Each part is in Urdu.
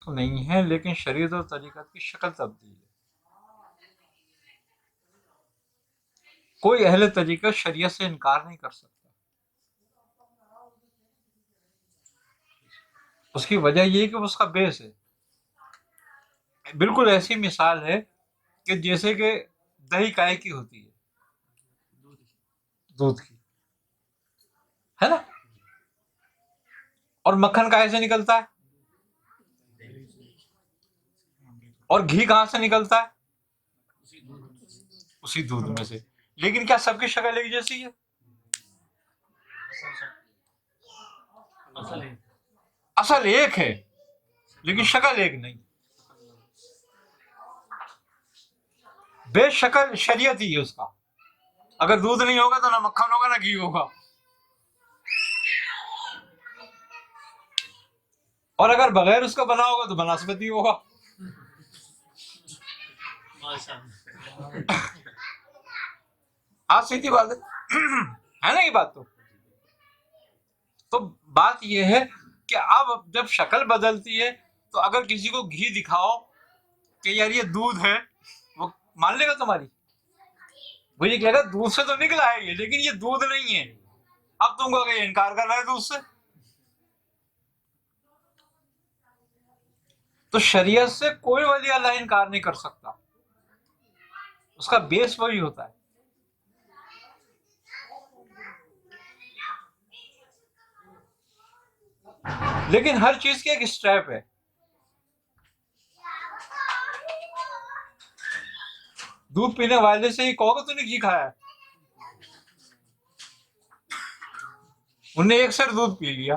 نہیں ہے، لیکن شریعت اور طریقت کی شکل تبدیل ہے. کوئی اہل طریقت شریعت سے انکار نہیں کر سکتا. اس کی وجہ یہ ہے کہ اس کا بیس ہے. بالکل ایسی مثال ہے کہ جیسے کہ دہی کائے کی ہوتی ہے، دودھ کی، ہے نا؟ اور مکھن کائے سے نکلتا ہے، اور گھی کہاں سے نکلتا ہے؟ اسی دودھ میں سے. لیکن کیا سب کی شکل ایک جیسی ہے؟ اصل ایک ہے لیکن شکل ایک نہیں. بے شکل شریعت ہی ہے اس کا. اگر دودھ نہیں ہوگا تو نہ مکھن ہوگا نہ گھی ہوگا. اور اگر بغیر اس کا بنا ہوگا تو بناسپتی ہوگا. ہاں سیدھی بات ہے نا یہ بات. تو بات یہ ہے کہ اب جب شکل بدلتی ہے تو اگر کسی کو گھی دکھاؤ کہ یار یہ دودھ ہے، وہ مان لے گا تمہاری. وہ یہ کہے گا دودھ سے تو نکلا ہے یہ، لیکن یہ دودھ نہیں ہے. اب تم کو یہ انکار کر رہا ہے دودھ سے. تو شریعت سے کوئی ولی اللہ انکار نہیں کر سکتا، اس کا بیس وہی ہوتا ہے. لیکن ہر چیز کی ایک اسٹیپ ہے. دودھ پینے والے سے ہی کہو گا تو نے گھی کھایا ہے، انہیں ایک سر دودھ پی لیا.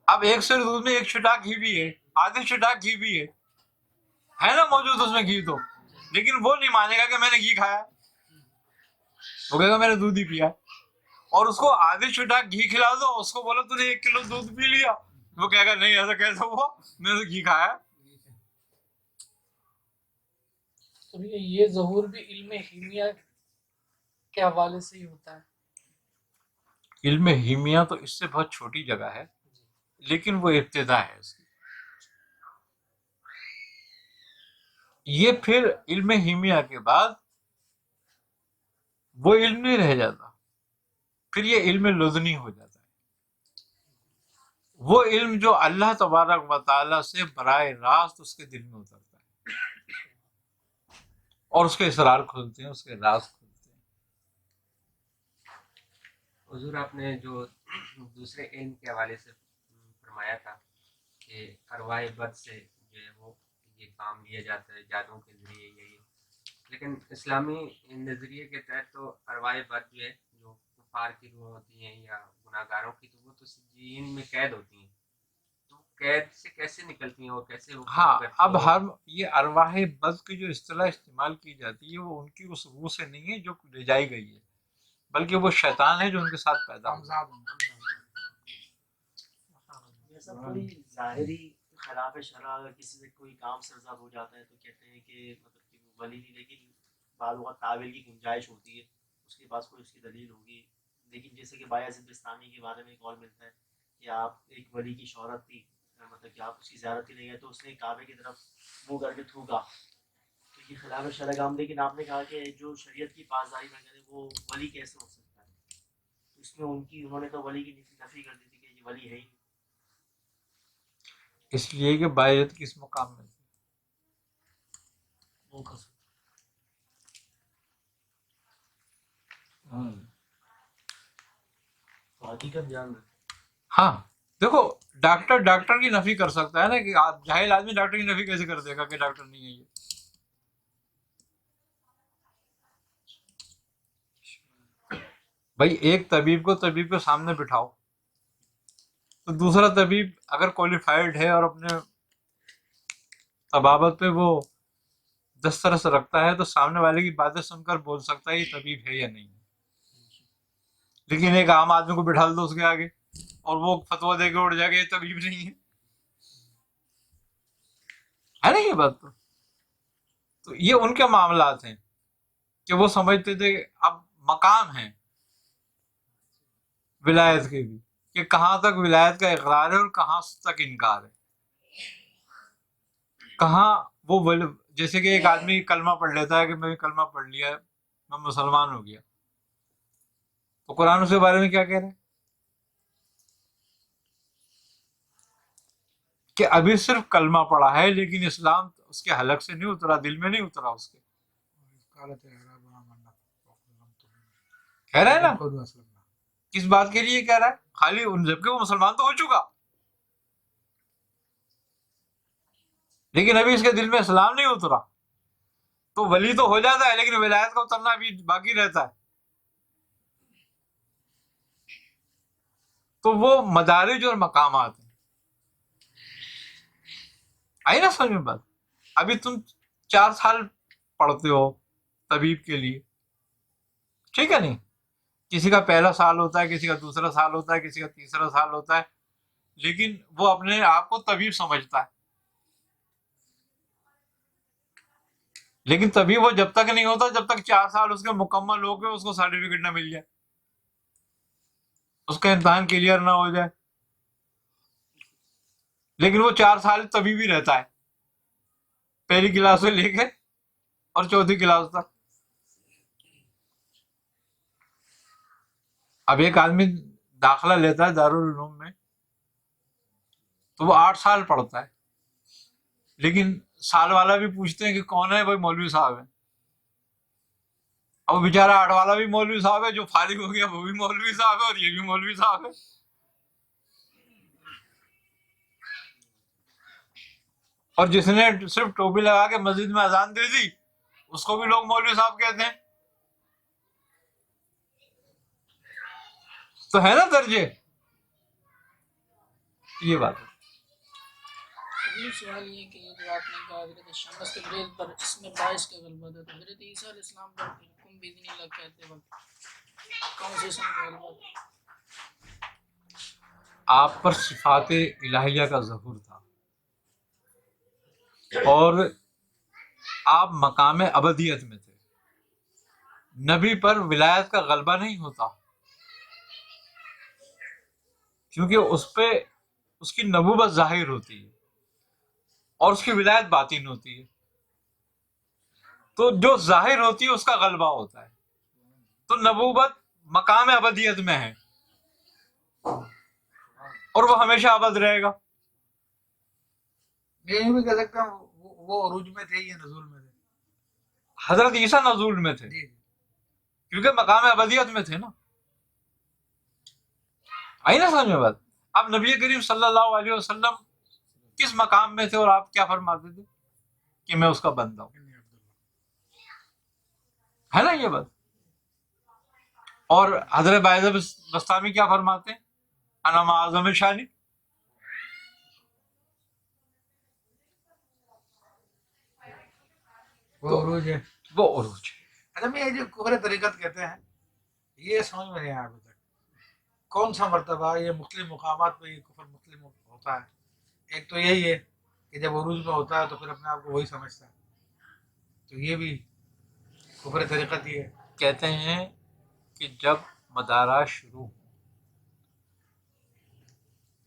اب ایک سر دودھ میں ایک چھٹا گھی بھی ہے، آدھی چھٹا گھی بھی ہے نا موجود اس میں گھی تو. لیکن وہ نہیں مانے گا کہ میں نے گھی کھایا، وہ کہے گا میں نے دودھ ہی پیا. اور اس کو آدھی چھٹا گھی کھلا دو، اس کو بولو تو نے 1 کلو دودھ پی لیا، وہ کہے گا نہیں ایسا کیسا ہوا، میں نے تو گھی کھایا. تو یہ ظہور بھی علم ہیمیا کے حوالے سے ہی ہوتا ہے. علم ہیمیا تو اس سے بہت چھوٹی جگہ ہے، لیکن وہ ابتدا ہے اس کی. یہ پھر علم ہیمیا کے بعد وہ علم نہیں رہ جاتا، پھر یہ علم لدنی ہو جاتا ہے. وہ علم جو اللہ تبارک و تعالیٰ سے براہ راست اس کے دل میں اترتا ہے اور اس کے اسرار کھلتے ہیں، اس کے راز کھلتے ہیں. حضور آپ نے جو دوسرے علم کے حوالے سے فرمایا تھا کہ ارواح بد سے جو ہے وہ یہ کام لیا جاتا ہے جادو کے ذریعے یہی، لیکن اسلامی نظریے کے تحت تو ارواح بد جو ہے جو کفار کی روح ہوتی ہیں یا گناہ گاروں کی، تو وہ تو سجین میں قید ہوتی ہیں. تو قید سے کیسے نکلتی ہیں اور کیسے وہ ہاں کرتی اب ہیں؟ ہر یہ ارواح بد کی جو اصطلاح استعمال کی جاتی ہے وہ ان کی اس روح سے نہیں ہے جو لے جائی گئی ہے، بلکہ وہ شیطان ہے جو ان کے ساتھ پیدا ہوا. ایسا کوئی ظاہری خلاف شرع اگر کسی سے کوئی کام سرزد ہو جاتا ہے تو کہتے ہیں کہ مطلب کہ وہ ولی نہیں، لیکن بعض اوقات تعویل کی گنجائش ہوتی ہے، اس کے پاس کوئی اس کی دلیل ہوگی. لیکن جیسے کہ بایزید بستامی کے بارے میں قول ملتا ہے کہ آپ ایک ولی کی شہرت تھی، مطلب کہ آپ اس کی زیارت ہی نہیں گئے تو اس نے کعبے کی طرف منہ کر کے تھوکا، تو یہ خلاف شرع کام. لیکن آپ نے کہا کہ جو شریعت کی پاسداری نہ کرے وہ ولی کیسے ہو سکتا ہے؟ تو اس میں انہوں نے تو ولی کی نفی کر دی تھی کہ یہ ولی ہے ہی نہیں. اس لیے کہ باعزت کس مقام میں تھی. حقیقت جان رہے. ہاں دیکھو ڈاکٹر کی نفی کر سکتا ہے نا، کہ جاہل آدمی ڈاکٹر کی نفی کیسے کر دے گا کہ ڈاکٹر نہیں ہے یہ. بھائی ایک طبیب کو سامنے بٹھاؤ تو دوسرا طبیب اگر کوالیفائڈ ہے اور اپنے طبابت پہ وہ دسترس رکھتا ہے تو سامنے والے کی باتیں سن کر بول سکتا ہے یہ طبیب ہے یا نہیں. لیکن ایک عام آدمی کو بٹھا دو اس کے آگے اور وہ فتویٰ دے کے اڑ جائے گا یہ طبیب نہیں ہے نا یہ بات. تو یہ ان کے معاملات ہیں کہ وہ سمجھتے تھے اب مقام ہیں ولایت کے بھی، کہ کہاں تک ولایت کا اقرار ہے اور کہاں تک انکار ہے. کہاں وہ جیسے کہ ایک آدمی کلمہ پڑھ لیتا ہے کہ میں کلمہ پڑھ لیا ہے، میں مسلمان ہو گیا، تو قرآن اس کے بارے میں کیا کہہ رہے ہیں کہ ابھی صرف کلمہ پڑھا ہے لیکن اسلام اس کے حلق سے نہیں اترا، دل میں نہیں اترا اس کے. کہہ رہا ہے نا کس بات کے لیے کہہ رہا ہے؟ خالی جبکہ وہ مسلمان تو ہو چکا لیکن ابھی اس کے دل میں اسلام نہیں اترا. تو ولی تو ہو جاتا ہے لیکن ولایت کا اترنا ابھی باقی رہتا ہے. تو وہ مدارج اور مقامات ہیں. آئی نا سمجھ میں بات؟ ابھی تم 4 سال پڑھتے ہو طبیب کے لیے، ٹھیک ہے نہیں؟ کسی کا پہلا سال ہوتا ہے، کسی کا دوسرا سال ہوتا ہے، کسی کا تیسرا سال ہوتا ہے، لیکن وہ اپنے آپ کو طبیب سمجھتا ہے. لیکن طبیب وہ جب تک نہیں ہوتا جب تک 4 سال اس کے مکمل ہو کے اس کو سرٹیفکیٹ نہ مل جائے، اس کا امتحان کلیئر نہ ہو جائے. لیکن وہ 4 سال طبیب ہی رہتا ہے، پہلی کلاس سے لے کے اور 4تھی کلاس تک. اب ایک آدمی داخلہ لیتا ہے دارالعلوم میں تو وہ 8 سال پڑھتا ہے، لیکن سال والا بھی پوچھتے ہیں کہ کون ہے، بھائی مولوی صاحب ہے. اب بیچارہ 8 والا بھی مولوی صاحب ہے، جو فارغ ہو گیا وہ بھی مولوی صاحب ہے اور یہ بھی مولوی صاحب ہے. اور جس نے صرف ٹوپی لگا کے مسجد میں اذان دے دی اس کو بھی لوگ مولوی صاحب کہتے ہیں. تو ہے نا درجے، یہ بات ہے. اگلی سوال یہ کہ یہ جو آپ نے کہا حضرت شمس تبریز پر اس میں باعث کا غلبہ تھا، تو حضرت عیسیٰ علیہ السلام پر حکم بیدنی اللہ کہتے وقت کون سے اسم کا غلبہ تھا؟ آپ پر صفات الہیہ کا ظہور تھا اور آپ مقام ابدیت میں تھے. نبی پر ولایت کا غلبہ نہیں ہوتا کیونکہ اس پہ اس کی نبوت ظاہر ہوتی ہے اور اس کی ولایت باطن ہوتی ہے. تو جو ظاہر ہوتی ہے اس کا غلبہ ہوتا ہے. تو نبوت مقام ابدیت میں ہے اور وہ ہمیشہ ابد رہے گا. یہ بھی کہہ سکتا ہوں وہ عروج میں تھے یا نزول میں تھے؟ حضرت عیسیٰ نزول میں تھے جی کیونکہ مقام ابدیت میں تھے نا. آئی نا سمجھ میں بات؟ اب نبی کریم صلی اللہ علیہ وسلم کس مقام میں تھے اور آپ کیا فرماتے تھے کہ میں اس کا بندہ ہوں؟ ہے نا یہ بات؟ اور حضرت باعث بستامی کیا فرماتے ہیں؟ انا معظم شانی. وہ عروج ہے. وہ عروج ہے. اچھا میں یہ جو کفر طریقت کہتے ہیں یہ سمجھ میں نہیں آیا ابھی تک کون سا مرتبہ یہ مختلف مقامات پہ یہ کفر مختلف ہوتا ہے. ایک تو یہی ہے کہ جب عروج میں ہوتا ہے تو پھر اپنے آپ کو وہی سمجھتا ہے، تو یہ بھی کفر طریقت ہی ہے. کہتے ہیں کہ جب مدارات شروع ہوں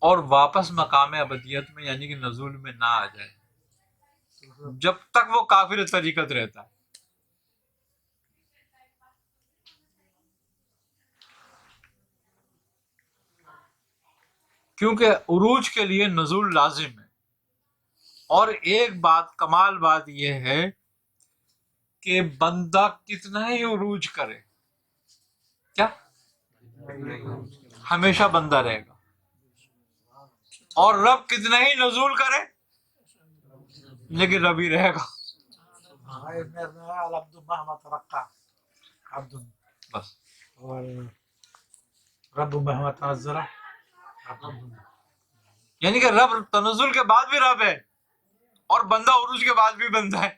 اور واپس مقام ابدیت میں یعنی کہ نزول میں نہ آ جائے جب تک وہ کافر طریقت رہتا ہے. کیونکہ عروج کے لیے نزول لازم ہے. اور ایک بات کمال بات یہ ہے کہ بندہ کتنا ہی عروج کرے کیا ہمیشہ بندہ رہے گا، اور رب کتنا ہی نزول کرے لیکن رب ہی رہے گا. العبد مهما ترقى عبد بس اور رب مهما تنزل عبد. یعنی کہ رب تنزل کے بعد بھی رب ہے اور بندہ عروج کے بعد بھی بندہ ہے.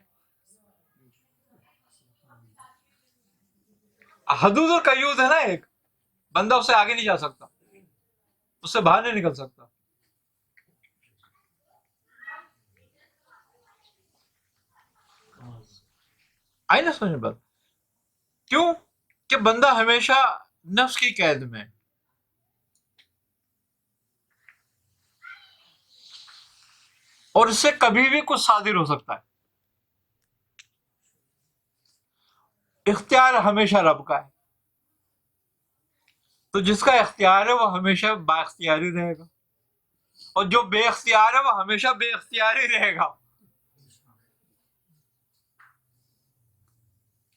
حدود اور قیود ہے نا، ایک بندہ اس سے آگے نہیں جا سکتا، اس سے باہر نہیں نکل سکتا. آئی نا سمجھ بات؟ کیوں کہ بندہ ہمیشہ نفس کی قید میں. اور اس سے کبھی بھی کچھ صادر ہو سکتا ہے. اختیار ہمیشہ رب کا ہے، تو جس کا اختیار ہے وہ ہمیشہ با اختیار ہی رہے گا، اور جو بے اختیار ہے وہ ہمیشہ بے اختیار ہی رہے گا.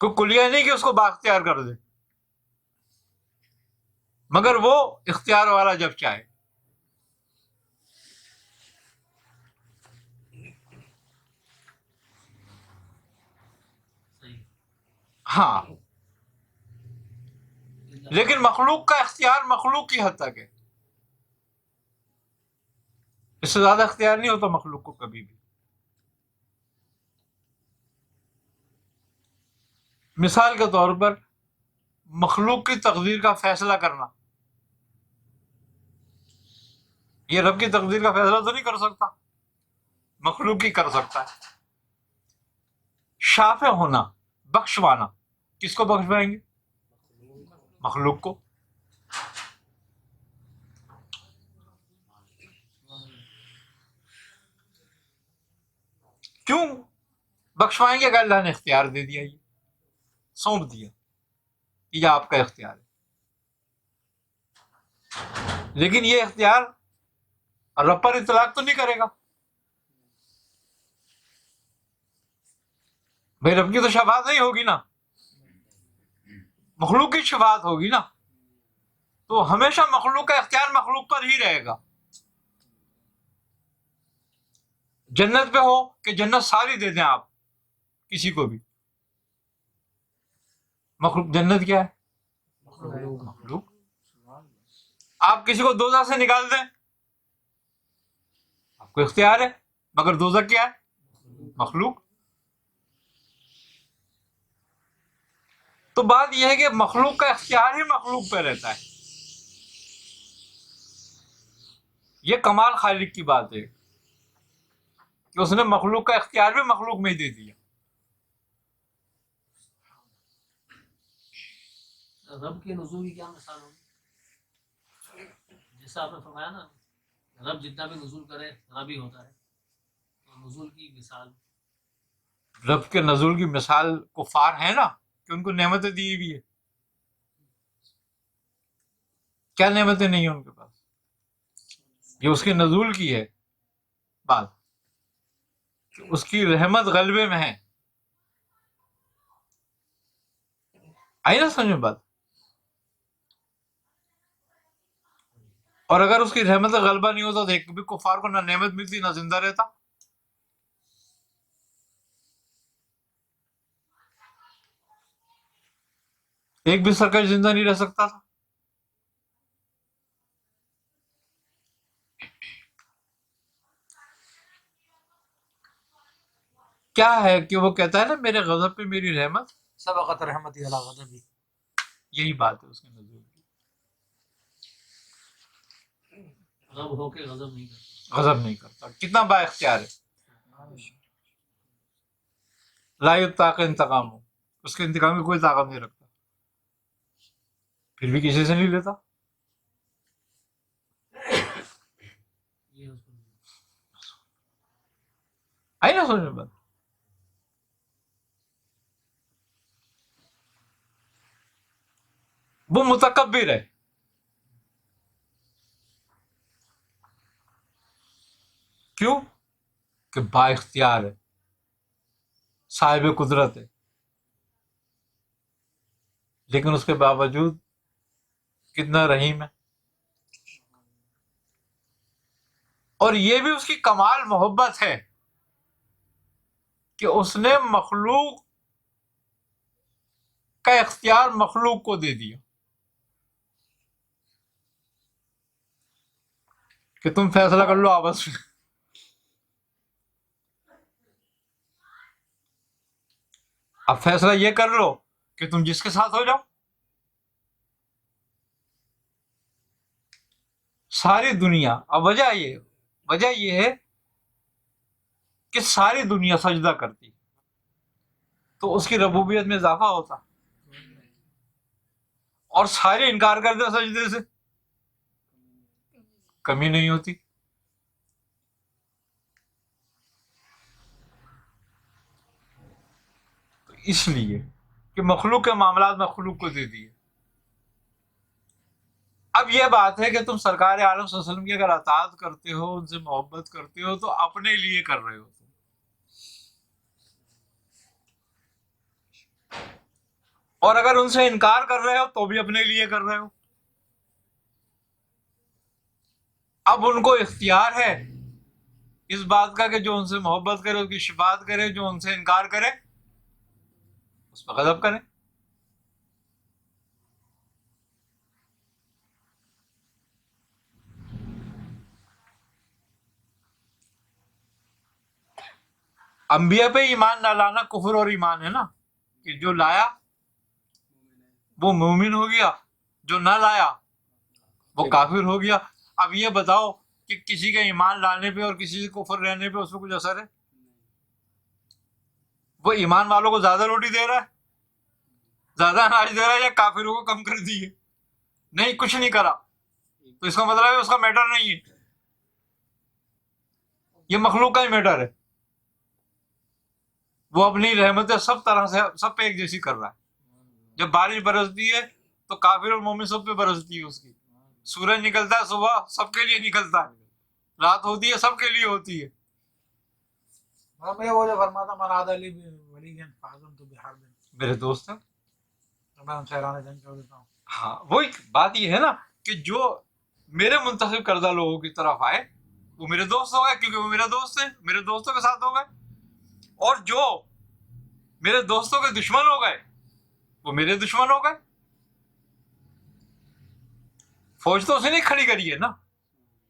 کوئی کلیہ نہیں کہ اس کو با اختیار کر دے، مگر وہ اختیار والا جب چاہے. صحیح. ہاں، لیکن مخلوق کا اختیار مخلوق کی حد تک ہے، اس سے زیادہ اختیار نہیں ہوتا مخلوق کو کبھی بھی. مثال کے طور پر مخلوق کی تقدیر کا فیصلہ کرنا، یہ رب کی تقدیر کا فیصلہ تو نہیں کر سکتا، مخلوق ہی کر سکتا ہے. شافع ہونا، بخشوانا، کس کو بخشوائیں گے؟ مخلوق کو. کیوں بخشوائیں گے؟ کہ اللہ نے اختیار دے دیا، یہ سونپ دیا، یہ آپ کا اختیار ہے. لیکن یہ اختیار رب پر اطلاق تو نہیں کرے گا. بھائی رب کی تو شفاعت نہیں ہوگی نا، مخلوق کی شفاعت ہوگی نا، تو ہمیشہ مخلوق کا اختیار مخلوق پر ہی رہے گا. جنت پہ ہو کہ جنت ساری دے دیں آپ کسی کو بھی، مخلوق جنت کیا ہے؟ مخلوق. آپ کسی کو دوزخ سے نکال دیں، آپ کو اختیار ہے، مگر دوزخ کیا ہے؟ مخلوق. تو بات یہ ہے کہ مخلوق کا اختیار ہی مخلوق پہ رہتا ہے. یہ کمال خالق کی بات ہے کہ اس نے مخلوق کا اختیار بھی مخلوق میں ہی دے دیا. رب کے نزول کی کیا مثال ہوگی؟ جیسا آپ نے فرمایا نا، رب جتنا بھی نزول کرے رب ہی ہوتا ہے، تو نزول کی مثال. رب کے نزول کی مثال کفار ہے نا، کہ ان کو نعمتیں دی ہوئی ہے. کیا نعمتیں نہیں ہیں ان کے پاس؟ یہ اس کے نزول کی ہے بات، اس کی رحمت غلبے میں ہے. آئی نا سمجھ میں بات؟ اور اگر اس کی رحمت کا غلبہ نہیں ہوتا تو ایک بھی کفار کو نہ نعمت ملتی نہ زندہ رہتا. ایک بھی سرکش زندہ نہیں رہ سکتا تھا. کیا ہے کہ وہ کہتا ہے نا میرے غضب پہ میری رحمت، سبقت رحمتی علی غضبی. یہی بات ہے اس کے نزول کی. رب ہو کے غضب نہیں کرتا. غضب نہیں کرتا، کتنا با اختیار ہے. لا یطاق انتقام ہو، اس کے انتقام کی کوئی طاقت نہیں رکھتا، پھر بھی کسی سے نہیں لیتا. یہ اس کو آئی نا سمجھ میں بات؟ وہ متکبر ہے. کیوں؟ کہ با اختیار ہے، صاحب قدرت ہے، لیکن اس کے باوجود کتنا رحیم ہے. اور یہ بھی اس کی کمال محبت ہے کہ اس نے مخلوق کا اختیار مخلوق کو دے دیا کہ تم فیصلہ کر لو آپس میں. اب فیصلہ یہ کر لو کہ تم جس کے ساتھ ہو جاؤ. ساری دنیا، اب وجہ یہ ہے کہ ساری دنیا سجدہ کرتی تو اس کی ربوبیت میں اضافہ ہوتا، اور سارے انکار کرتے سجدے سے، کمی نہیں ہوتی. اس لیے کہ مخلوق کے معاملات مخلوق کو دے دیے. اب یہ بات ہے کہ تم سرکار عالم صلی اللہ علیہ وسلم کی اگر اطاعت کرتے ہو، ان سے محبت کرتے ہو، تو اپنے لیے کر رہے ہو تم. اور اگر ان سے انکار کر رہے ہو تو بھی اپنے لیے کر رہے ہو. اب ان کو اختیار ہے اس بات کا کہ جو ان سے محبت کرے اس کی شفاعت کرے، جو ان سے انکار کرے اس پہ غضب کرے. انبیاء پہ ایمان نہ لانا کفر اور ایمان ہے نا، کہ جو لایا وہ مومن ہو گیا، جو نہ لایا وہ کافر ہو گیا. اب یہ بتاؤ کہ کسی کا ایمان لانے پہ اور کسی سے کفر رہنے پہ اس پہ کچھ اثر ہے؟ وہ ایمان والوں کو زیادہ روٹی دے رہا ہے، زیادہ اناج دے رہا ہے، یا کافروں کو کم کر دیے؟ نہیں، کچھ نہیں کرا. تو اس کا مطلب ہے اس کا میٹر نہیں ہے، یہ مخلوق کا ہی میٹر ہے. وہ اپنی رحمتیں سب طرح سے سب پہ ایک جیسی کر رہا ہے. جب بارش برستی ہے تو کافر اور مومن سب پہ برستی ہے اس کی. سورج نکلتا ہے صبح، سب کے لیے نکلتا ہے. رات ہوتی ہے، سب کے لیے ہوتی ہے. میں وہ جو فرماتا من عاد لی ولی فاعظمت بحرب، میرے دوست ہیں، میں ان سے اعلان جنگ کر دیتا ہوں. ہاں وہی بات یہ ہے نا کہ جو میرے منتخب کردہ لوگوں کی طرف آئے وہ میرے دوست ہو گئے، کیونکہ وہ میرے دوست ہیں، میرے دوستوں کے ساتھ ہو گئے. اور جو میرے دوستوں کے دشمن ہو گئے وہ میرے دشمن ہو گئے. فوج تو اسی نے کھڑی کری ہے نا،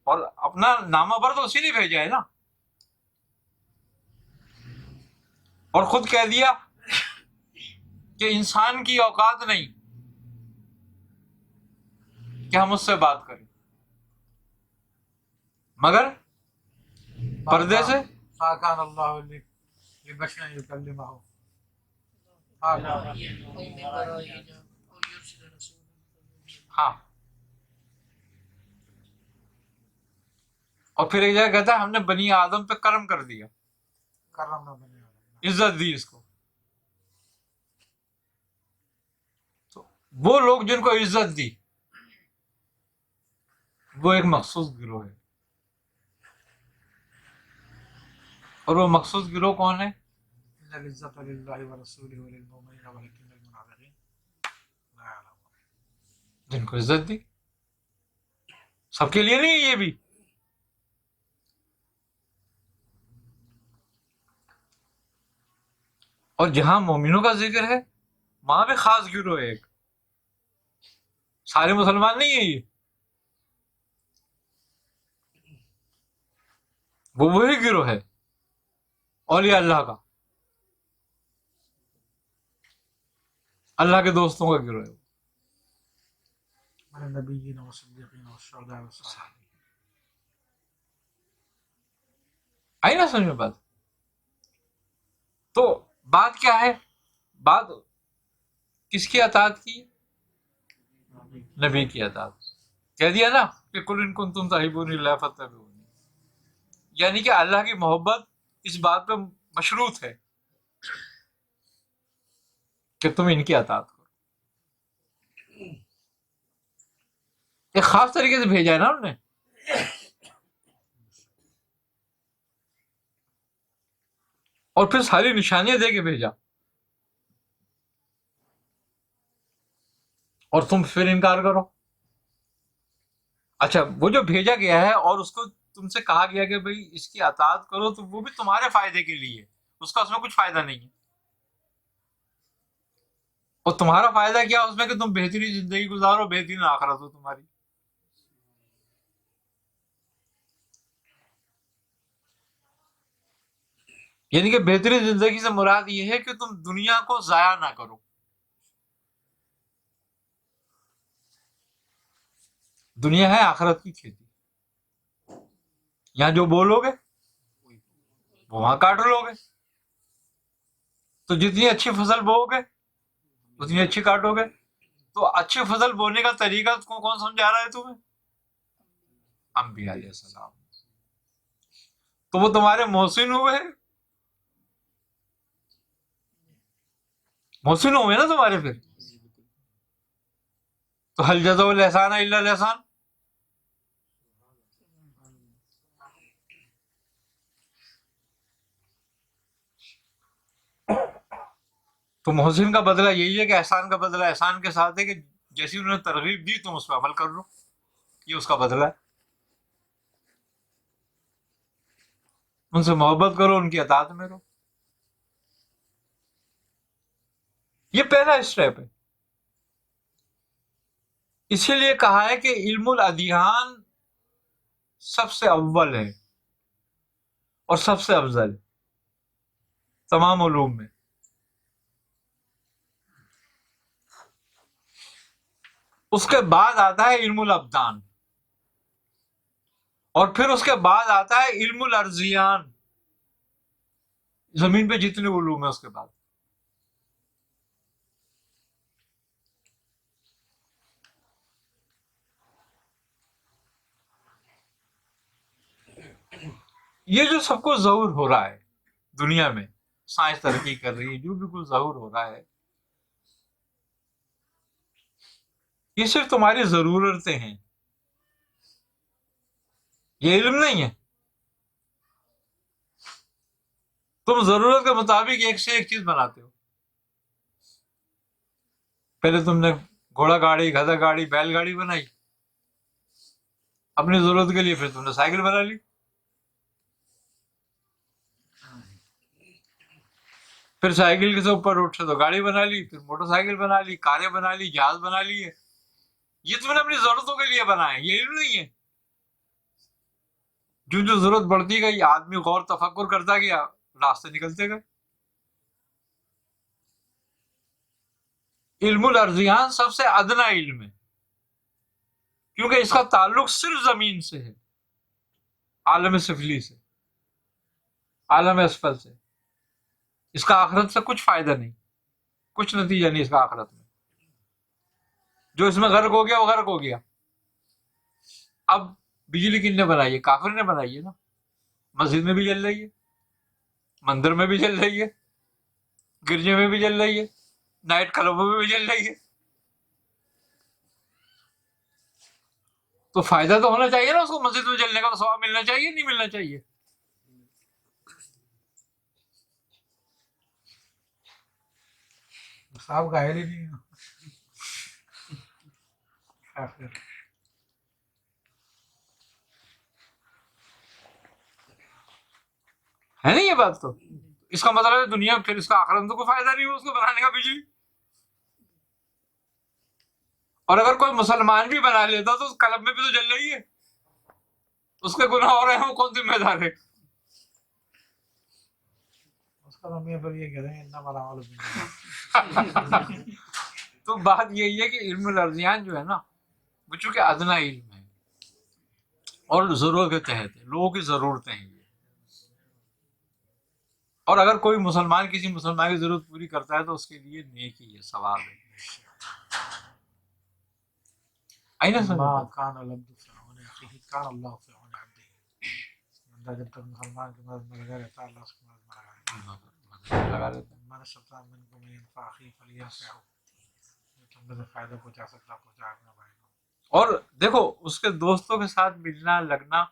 اور اپنا نامہ بر تو اسی نے بھیجا ہے نا، اور خود کہہ دیا کہ انسان کی اوقات نہیں کہ ہم اس سے بات کریں مگر پردے سے. فاکان اللہ لبشر یکلمہ. ہاں، اور پھر ایک جگہ کہتا ہے ہم نے بنی آدم پہ کرم کر دیا، کرم نہ بنے والا. عزت دی اس کو. تو وہ لوگ جن کو عزت دی وہ ایک مخصوص گروہ ہے، اور وہ مخصوص گروہ کون ہے؟ ان العزت للہ ورسولہ وللمؤمنین ولکن المنافقین لا یعلمون. جن کو عزت دی. سب کے لیے نہیں ہے یہ بھی. اور جہاں مومنوں کا ذکر ہے وہاں بھی خاص گروہ ہے ایک. سارے مسلمان نہیں ہیں یہ، وہ وہی گروہ ہے اولیاء اللہ کا، اللہ کے دوستوں کا گروہ ہے. من النبیین والصدیقین والشہداء والصالحین. آئی نا سمجھ میں بات؟ تو بات کیا ہے؟ بات کس کی اطاعت کی؟ نبی کی اطاعت. کہہ دیا نا کہ قل ان کنتم تحبون اللہ فاتبعونی، یعنی کہ اللہ کی محبت اس بات پہ مشروط ہے کہ تم ان کی اطاعت کرو. ایک خاص طریقے سے بھیجا ہے نا انہوں نے. اور پھر ساری نشانیاں دے کے بھیجا، اور تم پھر انکار کرو. اچھا، وہ جو بھیجا گیا ہے اور اس کو تم سے کہا گیا کہ بھئی اس کی اطاعت کرو، تو وہ بھی تمہارے فائدے کے لیے، اس کا اس میں کچھ فائدہ نہیں ہے. اور تمہارا فائدہ کیا اس میں کہ تم بہترین زندگی گزارو، بہترین آخرت ہو تمہاری. یعنی کہ بہترین زندگی سے مراد یہ ہے کہ تم دنیا کو ضائع نہ کرو. دنیا ہے آخرت کی کھیتی، یہاں جو بولو گے وہ وہاں کاٹ لو گے. تو جتنی اچھی فصل بو گے اتنی اچھی کاٹو گے. تو اچھی فصل بونے کا طریقہ کون سمجھا رہا ہے تمہیں؟ انبیاء علیہ السلام. تو وہ تمہارے محسن ہوئے، محسن ہوئے نا تمہارے پھر. تو حل جزاء الاحسان الا الاحسان. تو محسن کا بدلہ یہی ہے کہ احسان کا بدلہ احسان کے ساتھ ہے کہ جیسی انہوں نے ترغیب دی تم اس پہ عمل کر لو. یہ اس کا بدلہ ہے. ان سے محبت کرو، ان کی اطاعت میں رہو. یہ پہلا اسٹیپ ہے. اسی لیے کہا ہے کہ علم الادیان سب سے اول ہے اور سب سے افضل ہے تمام علوم میں. اس کے بعد آتا ہے علم الابدان، اور پھر اس کے بعد آتا ہے علم الارضیان، زمین پہ جتنے علوم ہیں اس کے بعد. یہ جو سب کو ظہور ہو رہا ہے دنیا میں، سائنس ترقی کر رہی ہے، جو بھی کچھ ظہور ہو رہا ہے، یہ صرف تمہاری ضرورتیں ہیں، یہ علم نہیں ہے. تم ضرورت کے مطابق ایک سے ایک چیز بناتے ہو. پہلے تم نے گھوڑا گاڑی، گدھا گاڑی، بیل گاڑی بنائی اپنی ضرورت کے لیے، پھر تم نے سائیکل بنا لی، پھر سائیکل کے سے اوپر اٹھے تو گاڑی بنا لی، پھر موٹر سائیکل بنا لی، کاریں بنا لی، جہاز بنا لیے. یہ تم نے اپنی ضرورتوں کے لیے بنائے، یہ علم نہیں ہے. جو ضرورت بڑھتی گئی، آدمی غور تفکر کرتا گیا، راستے نکلتے گئے. علم الارضیان سب سے ادنا علم ہے، کیونکہ اس کا تعلق صرف زمین سے ہے، عالم سفلی سے، عالم اسفل سے. اس کا آخرت سے کچھ فائدہ نہیں، کچھ نتیجہ نہیں اس کا آخرت میں. جو اس میں غرق ہو گیا وہ غرق ہو گیا. اب بجلی کن نے بنائی ہے؟ کافر نے بنائی ہے نا. مسجد میں بھی جل رہی ہے، مندر میں بھی جل رہی ہے، گرجے میں بھی جل رہی ہے، نائٹ کلبوں میں بھی جل رہی ہے. تو فائدہ تو ہونا چاہیے نا اس کو، مسجد میں جلنے کا تو ثواب ملنا چاہیے، نہیں ملنا چاہیے. صاحب کا ہی نہیں ہے نا یہ بات. تو اس کا مطلب ہے دنیا پھر اس کا آخرت میں تو کوئی فائدہ نہیں ہو اس کو بنانے کا بجلی. اور اگر کوئی مسلمان بھی بنا لیتا تو اس کلب میں بھی تو جل رہی ہے، اس کے گناہ ہو رہے ہیں، وہ کون ذمہ دار ہے؟ اس کا نام پر یہ کہہ رہے ہیں انما الاعمال بالنیات. تو بات یہی ہے کہ علم الارضیان جو ہے نا، وہ چونکہ ادنا علم ہے اور ضرورت کے تحت ہے، لوگوں کی ضرورتیں ہیں یہ. اور اگر کوئی مسلمان کسی مسلمان کی ضرورت پوری کرتا ہے تو اس کے لیے نیکی ہے، ثواب ہے. آئی نا سمجھ؟ ما کان العبد فی عون اخیہ کان اللہ فی عون عبدہ. بندہ جب تک مسلمان کی مدد میں لگا رہتا ہے، اللہ اس کی مدد میں لگا رہتا ہے. من استطاع منکم ان ينفع اخیہ فلینفعه. جو تم میں سے فائدہ پہنچا سکتا پہنچا اپنے بھائی کو. اور دیکھو اس کے دوستوں کے ساتھ ملنا لگنا،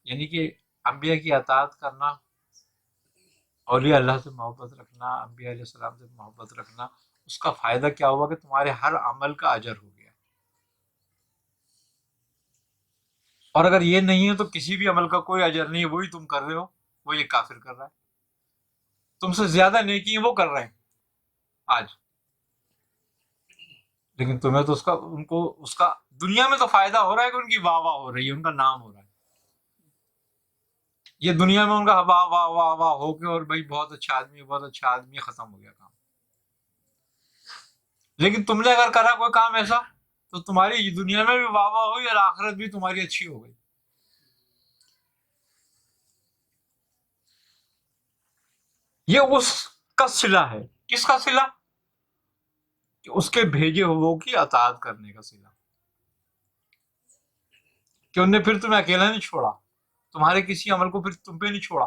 یعنی کہ انبیاء کی اطاعت کرنا، اولیاء اللہ سے محبت رکھنا، انبیاء علیہ السلام سے محبت رکھنا، اس کا فائدہ کیا ہوا کہ تمہارے ہر عمل کا اجر ہو گیا. اور اگر یہ نہیں ہے تو کسی بھی عمل کا کوئی اجر نہیں ہے، وہی تم کر رہے ہو، وہ یہ کافر کر رہا ہے. تم سے زیادہ نیکی وہ کر رہے ہیں آج، لیکن تمہیں تو ان کو اس کا دنیا میں تو فائدہ ہو رہا ہے کہ ان کی واہ واہ ہو رہی ہے، ان کا نام ہو رہا ہے. یہ دنیا میں ان کا واہ واہ واہ واہ ہو کے، اور بھائی بہت اچھا آدمی، بہت اچھا آدمی، ختم ہو گیا کام. لیکن تم نے اگر کرا کوئی کام ایسا تو تمہاری دنیا میں بھی واہ واہ ہوئی اور آخرت بھی تمہاری اچھی ہو گئی. یہ اس کا صلہ ہے. کس کا صلہ؟ کہ اس کے بھیجے ہوئے کی اطاعت کرنے کا صلہ، کہ انہیں پھر تمہیں اکیلا نہیں چھوڑا، تمہارے کسی عمل کو پھر تم پہ نہیں چھوڑا.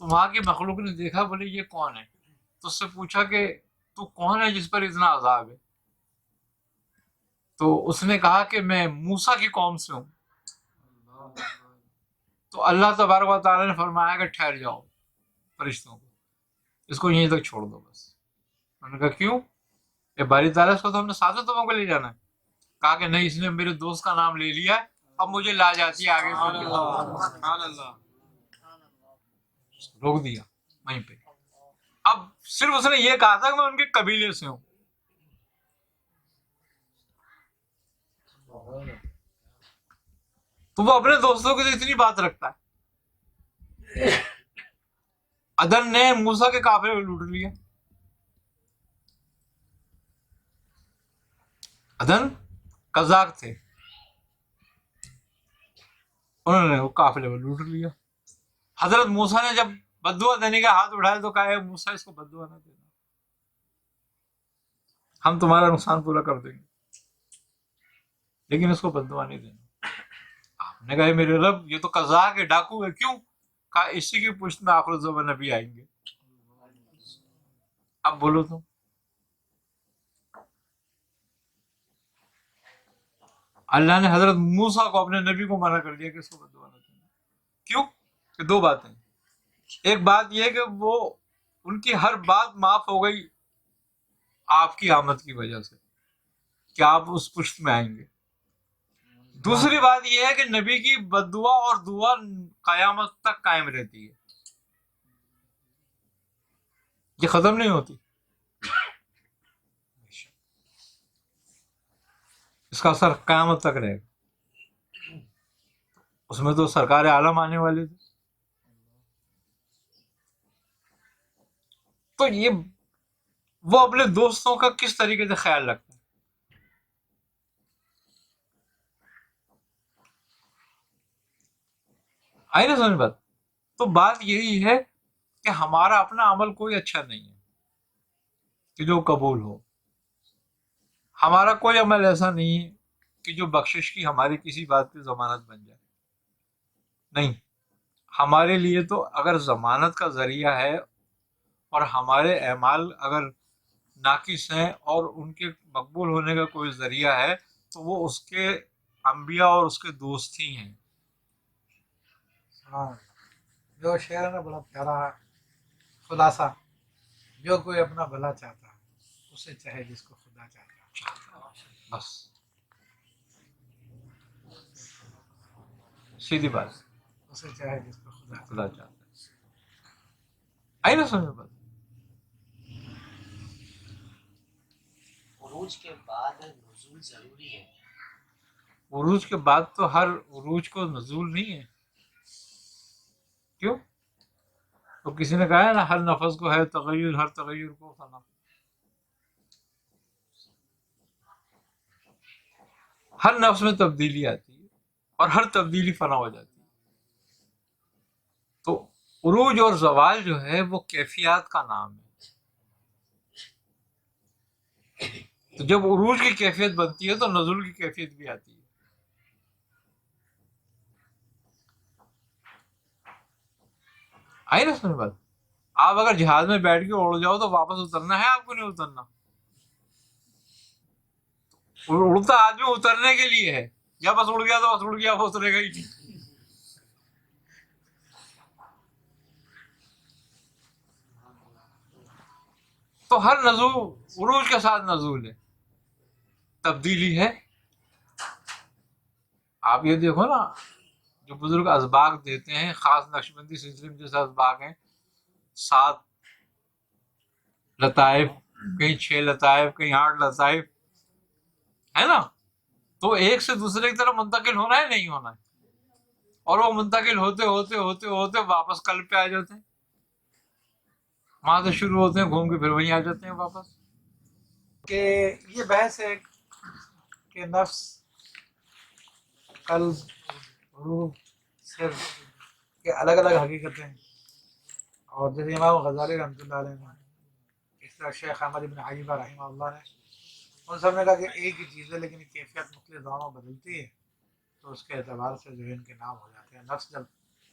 تو وہاں کی مخلوق نے دیکھا، بولے یہ کون ہے؟ تو اس سے پوچھا کہ تو کون ہے جس پر اتنا عذاب ہے؟ تو اس نے کہا کہ میں موسیٰ کی قوم سے ہوں۔ تو اللہ تبارک و تعالیٰ نے فرمایا کہ ٹھہر جاؤ فرشتوں کو، اس کو یہیں تک چھوڑ دو بس۔ انہوں نے کہا کیوں؟ کہ باری تعالیٰ اس کو تو ہم نے ساتھ تمہوں کو لے جانا ہے۔ کہا کہ نہیں، اس نے میرے دوست کا نام لے لیا ہے، اب مجھے لا جاتی ہے آگے روک دیا وہیں پہ۔ اب صرف اس نے یہ کہا تھا کہ میں ان کے قبیلے سے ہوں۔ تو وہ اپنے دوستوں کے لیے اتنی بات رکھتا ہے۔ عدن نے موسیٰ کے قافلے کو لوٹ لیا۔ عدن قزاق تھے، انہوں نے وہ قافلے کو لوٹ لیا۔ حضرت موسیٰ نے جب بددعا دینے کا ہاتھ اٹھایا تو کہا ہے موسیٰ اس کو بددعا نہ دینا، ہم تمہارا نقصان پورا کر دیں گے، لیکن اس کو بددعا نہیں دینا۔ آپ نے کہا میرے رب یہ تو قزاق ہے، ڈاکو ہے، کیوں؟ کہا اسی کی پشت میں آخر الزمان نبی آئیں گے۔ اب بولو تم۔ اللہ نے حضرت موسیٰ کو، اپنے نبی کو منع کر دیا کہ اس کو بددعا نہ دینا۔ کیوں؟ کہ دو باتیں۔ ایک بات یہ کہ وہ ان کی ہر بات معاف ہو گئی آپ کی آمد کی وجہ سے، کہ آپ اس پشت میں آئیں گے۔ دوسری بات یہ ہے کہ نبی کی بددعا اور دعا قیامت تک قائم رہتی ہے، یہ ختم نہیں ہوتی۔ اس کا اثر قیامت تک رہے گا۔ اس میں تو سرکار عالم آنے والے تھے۔ تو یہ وہ اپنے دوستوں کا کس طریقے سے خیال رکھتے ہیں۔ آئی نا سمجھ بات؟ تو بات یہی ہے کہ ہمارا اپنا عمل کوئی اچھا نہیں ہے کہ جو قبول ہو، ہمارا کوئی عمل ایسا نہیں ہے کہ جو بخشش کی ہماری کسی بات کی ضمانت بن جائے، نہیں۔ ہمارے لیے تو اگر ضمانت کا ذریعہ ہے اور ہمارے اعمال اگر ناقص ہیں اور ان کے مقبول ہونے کا کوئی ذریعہ ہے تو وہ اس کے انبیاء اور اس کے دوست ہی ہیں۔ ہاں، جو شعر ہے نا بڑا پیارا ہے، خلاصہ، جو کوئی اپنا بھلا چاہتا ہے اسے چاہے جس کو خدا چاہتا ہے، بس سیدھی بات، اسے چاہے جس کو خدا چاہتا خدا چاہتا ہے۔ آئی نا سمجھ بات؟ عروج کے بعد نزول ضروری ہے۔ عروج کے بعد تو ہر عروج کو نزول نہیں ہے۔ کیوں؟ تو کسی نے کہا ہے نا ہر نفس کو ہے تغیر، ہر تغیر کو فنا۔ ہر نفس میں تبدیلی آتی ہے اور ہر تبدیلی فنا ہو جاتی ہے۔ تو عروج اور زوال جو ہے وہ کیفیات کا نام ہے۔ تو جب عروج کی کیفیت بنتی ہے تو نزول کی کیفیت بھی آتی ہے۔ آئی نا سمجھ بات؟ آپ اگر جہاز میں بیٹھ کے اڑ جاؤ تو واپس اترنا ہے آپ کو، نہیں اترنا؟ اڑتا آدمی اترنے کے لیے ہے، یا بس اڑ گیا تو بس اڑ گیا، وہ اترے گا ہی نہیں۔ تو ہر نزول عروج کے ساتھ نزول ہے، تبدیلی ہے۔ آپ یہ دیکھو نا، جو بزرگ اسباق دیتے ہیں، خاص نقشبندی سلسلے میں جیسے اسباق ہیں، 7 لطائف، کہیں 6 لطائف، کہیں 8 لطائف، ہے نا؟ تو ایک سے دوسرے کی طرف منتقل ہونا ہے، نہیں ہونا ہے، اور وہ منتقل ہوتے ہوتے ہوتے ہوتے واپس قلب پہ آ جاتے ہیں، وہاں سے شروع ہوتے ہیں، گھوم کے پھر وہیں آ جاتے ہیں واپس۔ کہ یہ بحث ہے کہ نفس، قلب، روح، سر کے الگ الگ حقیقتیں ہیں، اور جیسے امام غزالی رحمۃ اللہ علیہ نے، اس طرح شیخ احمد بن عجیبہ رحمہ اللہ نے، ان سب نے کہا کہ ایک ہی چیز ہے لیکن کیفیت مختلف زمانوں میں بدلتی ہے، تو اس کے اعتبار سے جو ہے ان کے نام ہو جاتے ہیں۔ نفس جب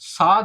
7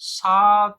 7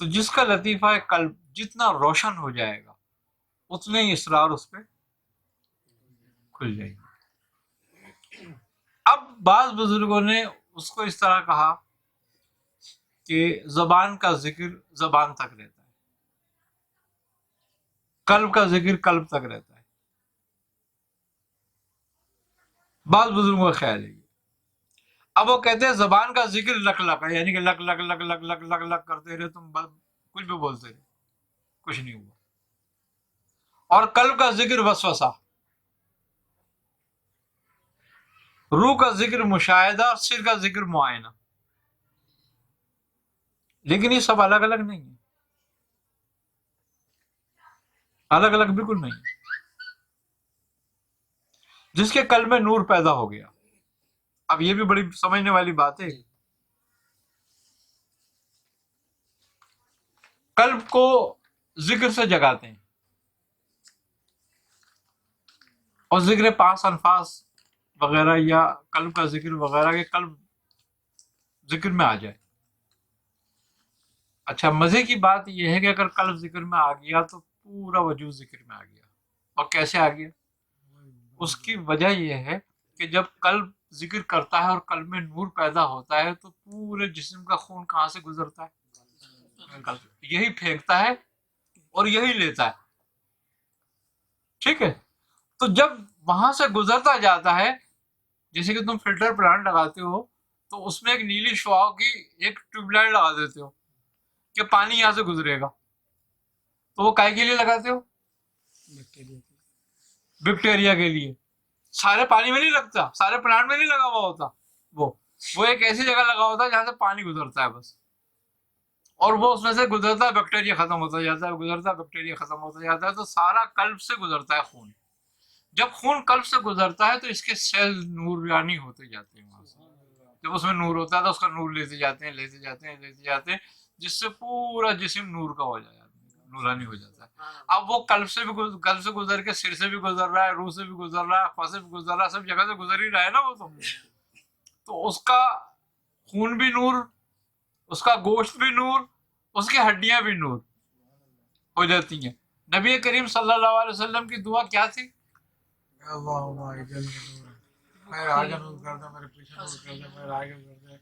تو جس کا لطیفہ قلب جتنا روشن ہو جائے گا اتنے ہی اسرار اس پہ کھل جائیں گے. اب بعض بزرگوں نے اس کو اس طرح کہا کہ زبان کا ذکر زبان تک رہتا ہے، قلب کا ذکر قلب تک رہتا ہے. بعض بزرگوں کا خیال ہے یہ. اب وہ کہتے ہیں زبان کا ذکر لک لک ہے، یعنی کہ لک لک لک لک لک لک لک کرتے رہے، تم کچھ بھی بولتے رہے، کچھ نہیں ہوا. اور قلب کا ذکر وسوسہ، روح کا ذکر مشاہدہ، سر کا ذکر معائنہ. لیکن یہ سب الگ الگ نہیں ہے، الگ الگ بالکل نہیں. جس کے قلب میں نور پیدا ہو گیا. اب یہ بھی بڑی سمجھنے والی بات ہے. قلب کو ذکر سے جگاتے ہیں، اور ذکر پاس الفاظ وغیرہ یا قلب کا ذکر وغیرہ کے قلب ذکر میں آ جائے. اچھا، مزے کی بات یہ ہے کہ اگر قلب ذکر میں آ گیا تو پورا وجود ذکر میں آ گیا. اور کیسے آ گیا؟ اس کی وجہ یہ ہے کہ جب قلب ذکر کرتا ہے اور قلب میں نور پیدا ہوتا ہے تو پورے جسم کا خون کہاں سے گزرتا ہے؟ قلب. یہی پھینکتا ہے اور یہی لیتا ہے. ٹھیک ہے؟ تو جب وہاں سے گزرتا جاتا ہے، جیسے کہ تم فلٹر پلانٹ لگاتے ہو تو اس میں ایک نیلی شعاع کی ایک ٹیوب لائٹ لگا دیتے ہو کہ پانی یہاں سے گزرے گا. تو وہ کائے کے لیے لگاتے ہو؟ بیکٹیریا کے لیے. سارے پانی میں نہیں لگتا، سارے پلانٹ میں نہیں لگا ہوا ہوتا. وہ ایک ایسی جگہ لگا ہوتا ہے جہاں سے پانی گزرتا ہے بس، اور وہ اس میں سے گزرتا ہے، بیکٹیریا ختم ہوتا جاتا ہے، گزرتا ہے، بیکٹیریا ختم ہوتا جاتا ہے. تو سارا قلب سے گزرتا ہے خون. جب خون قلب سے گزرتا ہے تو اس کے سیل نورانی ہوتے جاتے ہیں. وہاں سے جب اس میں نور ہوتا ہے تو اس کا نور لیتے جاتے ہیں، لیتے جاتے ہیں، لیتے جاتے ہیں، جس سے پورا جسم نور کا ہو جاتا ہے، نورانی ہو جاتا ہے. اب وہ قلب سے گزر کے سر سے بھی گزر رہا ہے، روح سے بھی گزر رہا ہے، خواہ سے بھی گزر رہا ہے، سب جگہ سے گزر ہی رہا ہے نا وہ. تو اس کا خون بھی نور، اس کا گوشت بھی نور، اس کی ہڈیاں بھی نور ہو جاتی ہیں. نبی کریم صلی اللہ علیہ وسلم کی دعا کیا تھی؟ اللہم اجعلنی نورا، میرے آگے نور کر دے، میرے پیچھے نور کر دے، میرے آگے کر دے،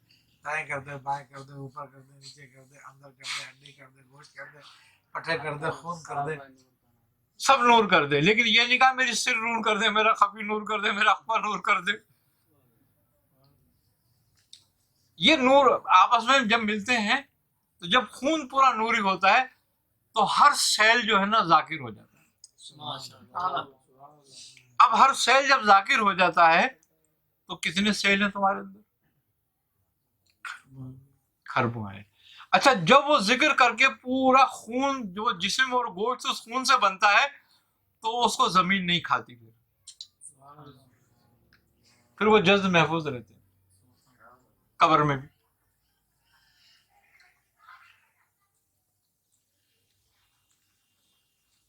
دائیں کر دے، بائیں کر دے، اوپر کر دے، نیچے کر دے، اندر کر دے، ہڈی کر دے، گوشت کر دے، پٹھے کر دے، خون کر دے، سب نور کر دے. لیکن یہ نہیں کہا میری سر نور کر دے، میرا خفی نور کر دے، میرا اخفا نور کر دے. یہ نور آپس میں جب ملتے ہیں تو جب خون پورا نوری ہوتا ہے تو ہر سیل جو ہے نا ذاکر ہو جاتا ہے. اب ہر سیل جب ذاکر ہو جاتا ہے تو کتنے سیل ہیں تمہارے اندر؟ خربوں ہیں. اچھا، جب وہ ذکر کر کے پورا خون جو جسم اور گوشت اس خون سے بنتا ہے تو اس کو زمین نہیں کھاتی، پھر وہ جلد محفوظ رہتے ہیں قبر میں بھی.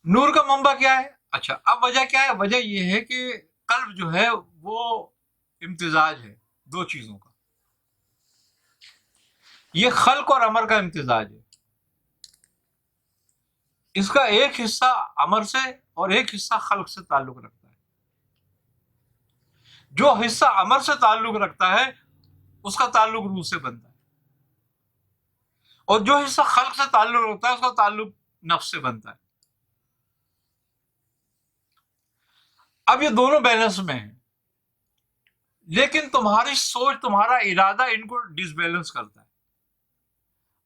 نور کا منبع کیا ہے؟ اچھا، اب وجہ کیا ہے؟ وجہ یہ ہے کہ قلب جو ہے وہ امتزاج ہے دو چیزوں کا. یہ خلق اور امر کا امتزاج ہے. اس کا ایک حصہ امر سے اور ایک حصہ خلق سے تعلق رکھتا ہے. جو حصہ امر سے تعلق رکھتا ہے اس کا تعلق روح سے بنتا ہے، اور جو حصہ خلق سے تعلق رکھتا ہے اس کا تعلق نفس سے بنتا ہے. اب یہ دونوں بیلنس میں ہیں، لیکن تمہاری سوچ، تمہارا ارادہ ان کو ڈس بیلنس کرتا ہے.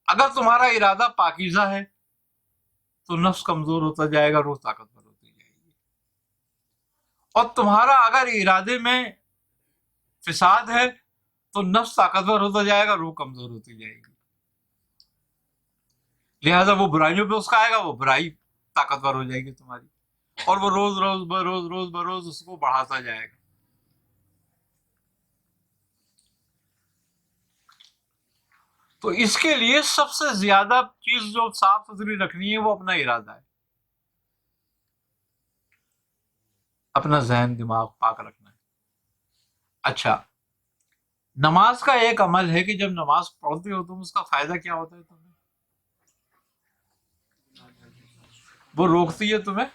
اگر تمہارا ارادہ پاکیزہ ہے تو نفس کمزور ہوتا جائے گا، روح طاقتور ہوتی جائے گی. اور تمہارا اگر ارادے میں فساد ہے تو نفس طاقتور ہوتا جائے گا، روح کمزور ہوتی جائے گی. لہذا وہ برائیوں پہ اس کا آئے گا، وہ برائی طاقتور ہو جائے گی تمہاری، اور وہ روز بروز اس کو بڑھاتا جائے گا. تو اس کے لیے سب سے زیادہ چیز جو صاف ستھری رکھنی ہے وہ اپنا ارادہ ہے، اپنا ذہن دماغ پاک رکھنا ہے. اچھا، نماز کا ایک عمل ہے کہ جب نماز پڑھتے ہو تم اس کا فائدہ کیا ہوتا ہے تمہیں؟ وہ روکتی ہے تمہیں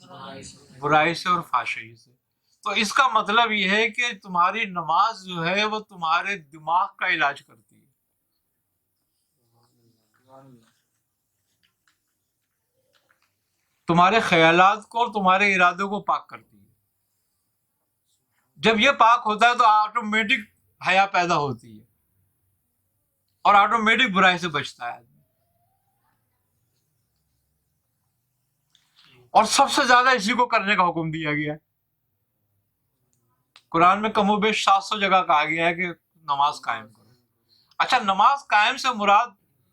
برائی سے برائی سے اور فحاشی سے. تو اس کا مطلب یہ ہے کہ تمہاری نماز جو ہے وہ تمہارے دماغ کا علاج کرتی ہے. تمہارے خیالات کو اور تمہارے ارادوں کو پاک کرتی ہے. جب یہ پاک ہوتا ہے تو آٹومیٹک حیا پیدا ہوتی ہے اور آٹومیٹک برائی سے بچتا ہے آدمی. اور سب سے زیادہ اسی کو کرنے کا حکم دیا گیا ہے. قرآن میں کم و بیش 700 جگہ کہا گیا ہے کہ نماز قائم کرو. اچھا، نماز قائم سے مراد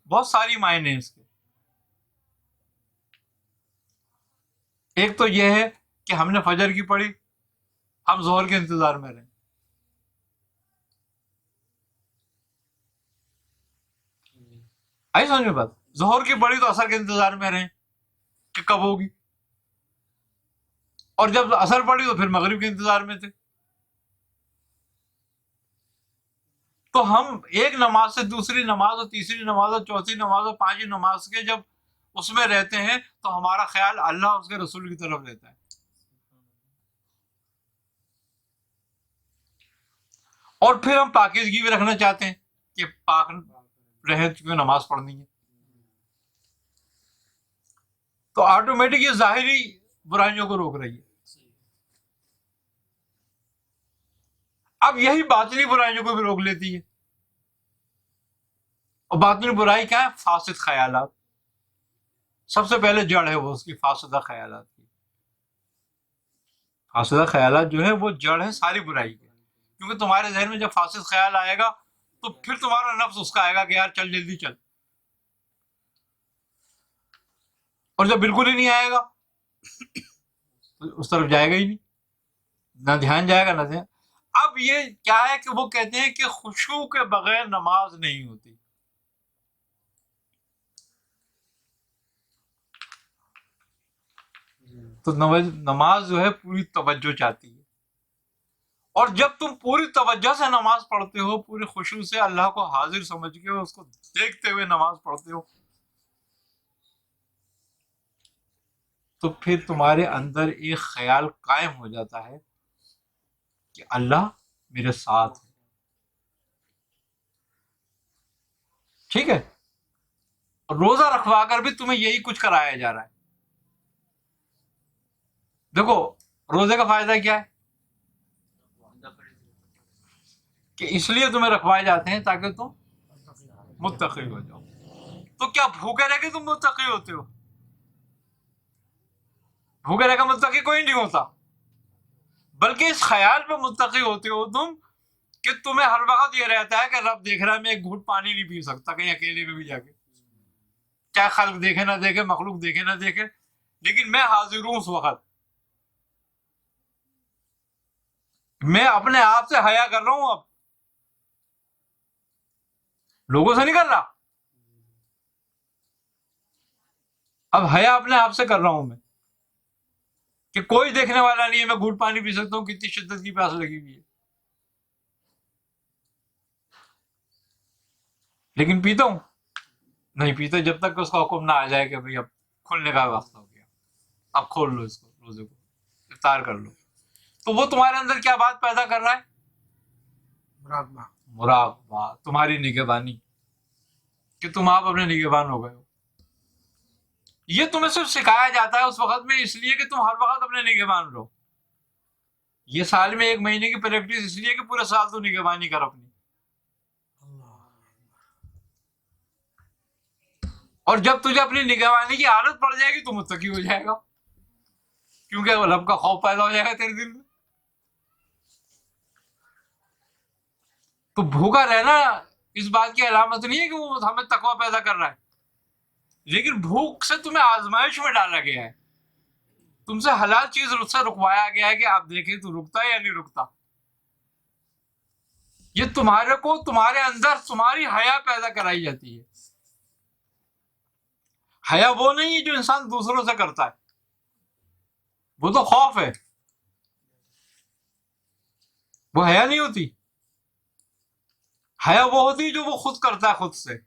بہت ساری معنی ہیں اس کے. ایک تو یہ ہے کہ ہم نے فجر کی پڑھی، ہم ظہر کے انتظار میں رہیں. آئی سمجھ میں بات؟ ظہر کی پڑھی تو عصر کے انتظار میں رہیں کہ کب ہوگی، اور جب عصر پڑھی تو پھر مغرب کے انتظار میں تھے. تو ہم ایک نماز سے دوسری نماز اور تیسری نماز اور چوتھی نماز اور پانچویں نماز کے جب اس میں رہتے ہیں تو ہمارا خیال اللہ اور اس کے رسول کی طرف رہتا ہے. اور پھر ہم پاکیزگی بھی رکھنا چاہتے ہیں کہ پاک رہے چونکہ نماز پڑھنی ہے. تو آٹومیٹک یہ ظاہری برائیوں کو روک رہی ہے. اب یہی باطنی برائیوں کو بھی روک لیتی ہے. اور باطنی برائی کیا ہے؟ فاسد خیالات. سب سے پہلے جڑ ہے وہ اس کی فاسدہ خیالات کی. فاسدہ خیالات جو ہے وہ جڑ ہے ساری برائی کی. کیونکہ تمہارے ذہن میں جب فاسد خیال آئے گا تو پھر تمہارا نفس اس کا آئے گا کہ یار چل جلدی چل. اور جب بالکل ہی نہیں آئے گا تو اس طرف جائے گا ہی نہیں، نہ دھیان جائے گا نہ دھیان. اب یہ کیا ہے کہ وہ کہتے ہیں کہ خشوع کے بغیر نماز نہیں ہوتی. تو نماز جو ہے پوری توجہ چاہتی ہے. اور جب تم پوری توجہ سے نماز پڑھتے ہو، پوری خشوع سے اللہ کو حاضر سمجھ کے اس کو دیکھتے ہوئے نماز پڑھتے ہو، تو پھر تمہارے اندر ایک خیال قائم ہو جاتا ہے کہ اللہ میرے ساتھ ہے. ٹھیک ہے؟ اور روزہ رکھوا کر بھی تمہیں یہی کچھ کرایا جا رہا ہے. دیکھو روزے کا فائدہ کیا ہے کہ اس لیے تمہیں رکھوائے جاتے ہیں تاکہ تم متقی ہو جاؤ. تو کیا بھوکے رہ کے تم متقی ہوتے ہو؟ بھوکے رہ کے متقی کوئی نہیں ہوتا، بلکہ اس خیال پہ متقی ہوتے ہو تم کہ تمہیں ہر وقت یہ رہتا ہے کہ رب دیکھ رہا ہے، میں ایک گھونٹ پانی نہیں پی سکتا کہیں اکیلے میں بھی جا کے، چاہے خلق دیکھے نہ دیکھے، مخلوق دیکھے نہ دیکھے، لیکن میں حاضر ہوں اس وقت. میں اپنے آپ سے حیا کر رہا ہوں، اب لوگوں سے نہیں کر رہا، اب حیا اپنے آپ سے کر رہا ہوں میں کہ کوئی دیکھنے والا نہیں ہے، میں گھونٹ پانی پی سکتا ہوں، کتنی شدت کی پیاس لگی ہوئی ہے، لیکن پیتا ہوں نہیں پیتا جب تک کہ اس کا حکم نہ آ جائے کہ بھئی اب کھولنے کا وقت ہو گیا، اب کھول لو اس کو، روزے کو افطار کر لو. تو وہ تمہارے اندر کیا بات پیدا کر رہا ہے؟ مراقبہ. مراقبہ، تمہاری نگہبانی، کہ تم آپ اپنے نگہبان ہو گئے ہو. یہ تمہیں صرف سکھایا جاتا ہے اس وقت میں اس لیے کہ تم ہر وقت اپنے نگہبان رہو. یہ سال میں 1 مہینے کی پریکٹس اس لیے کہ پورے سال تو نگہبانی کر اپنی. اور جب تجھے اپنی نگہبانی کی عادت پڑ جائے گی تو متقی ہو جائے گا، کیونکہ رب کا خوف پیدا ہو جائے گا تیرے دل میں. تو بھوکا رہنا اس بات کی علامت نہیں ہے کہ وہ ہمیں تقویٰ پیدا کر رہا ہے، لیکن بھوک سے تمہیں آزمائش میں ڈالا گیا ہے، تم سے حلال چیز سے رکوایا گیا ہے کہ آپ دیکھیں تو رکتا ہے یا نہیں رکتا. یہ تمہارے کو تمہارے اندر تمہاری حیا پیدا کرائی جاتی ہے. حیا وہ نہیں ہے جو انسان دوسروں سے کرتا ہے، وہ تو خوف ہے، وہ حیا نہیں ہوتی. حیا وہ ہوتی ہے جو وہ خود کرتا ہے خود سے.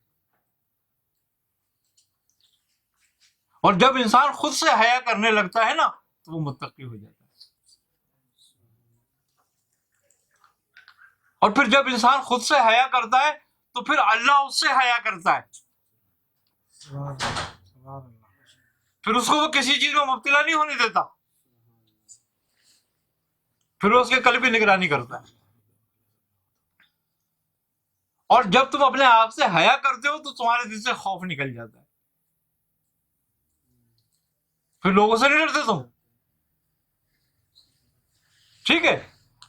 اور جب انسان خود سے حیا کرنے لگتا ہے نا تو وہ متقی ہو جاتا ہے. اور پھر جب انسان خود سے حیا کرتا ہے تو پھر اللہ اس سے حیا کرتا ہے. سبحان اللہ، سبحان اللہ. پھر اس کو وہ کسی چیز میں مبتلا نہیں ہونے دیتا، پھر وہ اس کے قلب کی نگرانی کرتا ہے. اور جب تم اپنے آپ سے حیا کرتے ہو تو تمہارے دل سے خوف نکل جاتا ہے، پھر لوگوں سے نہیں ڈرتے تم. ٹھیک ہے،